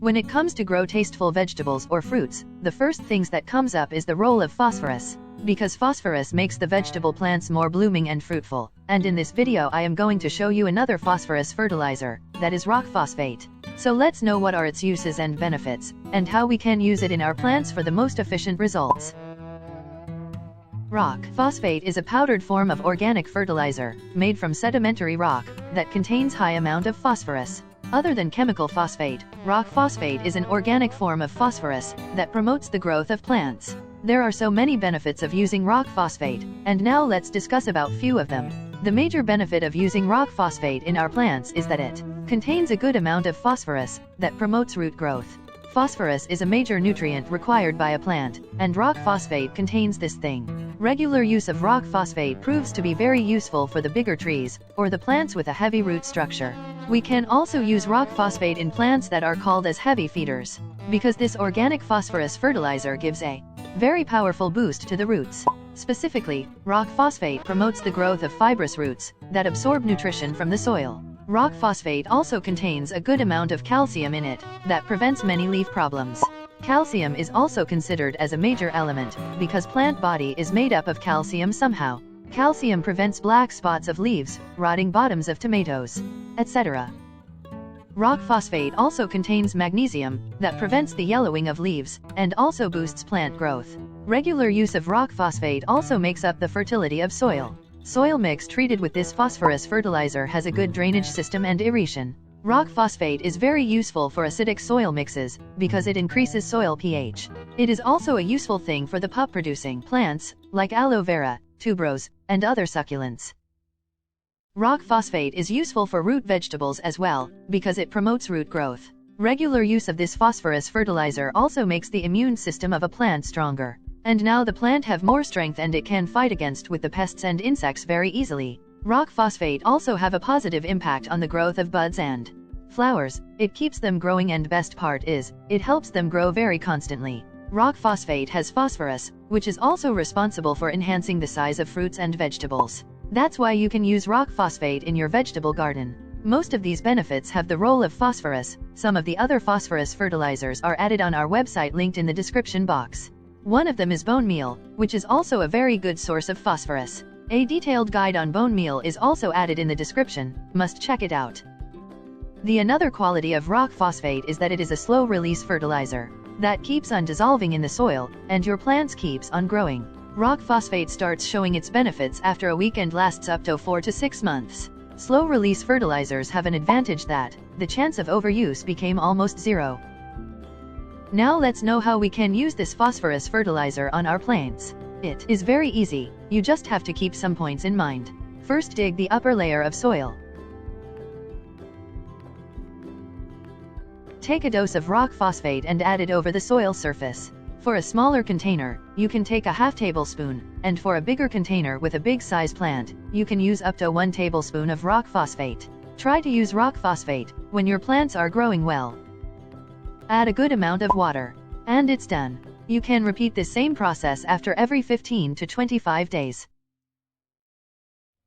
When it comes to grow tasteful vegetables or fruits, the first things that comes up is the role of phosphorus. Because phosphorus makes the vegetable plants more blooming and fruitful. And in this video I am going to show you another phosphorus fertilizer, that is rock phosphate. So let's know what are its uses and benefits, and how we can use it in our plants for the most efficient results. Rock phosphate is a powdered form of organic fertilizer, made from sedimentary rock, that contains high amount of phosphorus. Other than chemical phosphate, rock phosphate is an organic form of phosphorus, that promotes the growth of plants. There are so many benefits of using rock phosphate, and now let's discuss about few of them. The major benefit of using rock phosphate in our plants is that it contains a good amount of phosphorus, that promotes root growth. Phosphorus is a major nutrient required by a plant, and rock phosphate contains this thing. Regular use of rock phosphate proves to be very useful for the bigger trees, or the plants with a heavy root structure. We can also use rock phosphate in plants that are called as heavy feeders, because this organic phosphorus fertilizer gives a very powerful boost to the roots. Specifically, rock phosphate promotes the growth of fibrous roots, that absorb nutrition from the soil. Rock phosphate also contains a good amount of calcium in it, that prevents many leaf problems. Calcium is also considered as a major element, because plant body is made up of calcium somehow. Calcium prevents black spots of leaves, rotting bottoms of tomatoes, etc. Rock phosphate also contains magnesium, that prevents the yellowing of leaves, and also boosts plant growth. Regular use of rock phosphate also makes up the fertility of soil. Soil mix treated with this phosphorus fertilizer has a good drainage system and aeration. Rock phosphate is very useful for acidic soil mixes, because it increases soil pH. It is also a useful thing for the pup-producing plants, like aloe vera, tuberose, and other succulents. Rock phosphate is useful for root vegetables as well, because it promotes root growth. Regular use of this phosphorus fertilizer also makes the immune system of a plant stronger. And now the plant have more strength and it can fight against with the pests and insects very easily. Rock phosphate also have a positive impact on the growth of buds and flowers. It keeps them growing, and best part is, it helps them grow very constantly. Rock phosphate has phosphorus, which is also responsible for enhancing the size of fruits and vegetables. That's why you can use rock phosphate in your vegetable garden. Most of these benefits have the role of phosphorus. Some of the other phosphorus fertilizers are added on our website linked in the description box. One of them is bone meal, which is also a very good source of phosphorus. A detailed guide on bone meal is also added in the description, must check it out. The another quality of rock phosphate is that it is a slow release fertilizer, that keeps on dissolving in the soil, and your plants keeps on growing. Rock phosphate starts showing its benefits after a week and lasts up to 4 to 6 months. Slow release fertilizers have an advantage that the chance of overuse became almost zero. Now let's know how we can use this phosphorus fertilizer on our plants. It is very easy, you just have to keep some points in mind. First, dig the upper layer of soil. Take a dose of rock phosphate and add it over the soil surface. For a smaller container, you can take a half tablespoon, and for a bigger container with a big size plant, you can use up to 1 tablespoon of rock phosphate. Try to use rock phosphate when your plants are growing well. Add a good amount of water, and it's done. You can repeat this same process after every 15 to 25 days.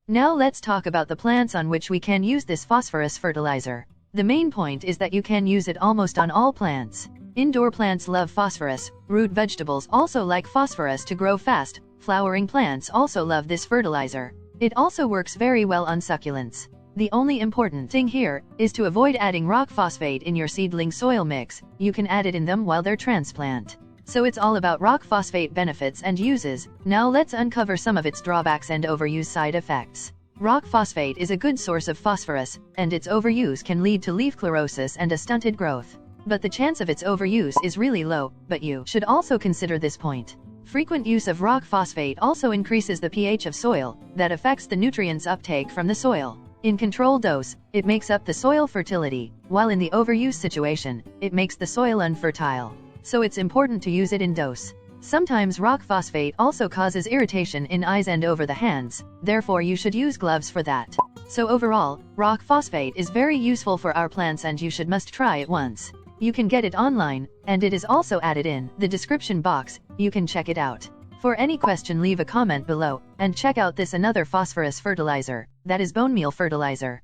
Now let's talk about the plants on which we can use this phosphorus fertilizer. The main point is that you can use it almost on all plants. Indoor plants love phosphorus, root vegetables also like phosphorus to grow fast, flowering plants also love this fertilizer. It also works very well on succulents. The only important thing here is to avoid adding rock phosphate in your seedling soil mix. You can add it in them while they're transplant. So it's all about rock phosphate benefits and uses. Now let's uncover some of its drawbacks and overuse side effects. Rock phosphate is a good source of phosphorus, and its overuse can lead to leaf chlorosis and a stunted growth. But the chance of its overuse is really low, but you should also consider this point. Frequent use of rock phosphate also increases the pH of soil, that affects the nutrients uptake from the soil. In controlled dose, it makes up the soil fertility, while in the overuse situation, it makes the soil unfertile. So it's important to use it in dose. Sometimes rock phosphate also causes irritation in eyes and over the hands, therefore you should use gloves for that. So overall, rock phosphate is very useful for our plants and you must try it once. You can get it online, and it is also added in the description box, you can check it out. For any question leave a comment below, and check out this another phosphorus fertilizer, that is bone meal fertilizer.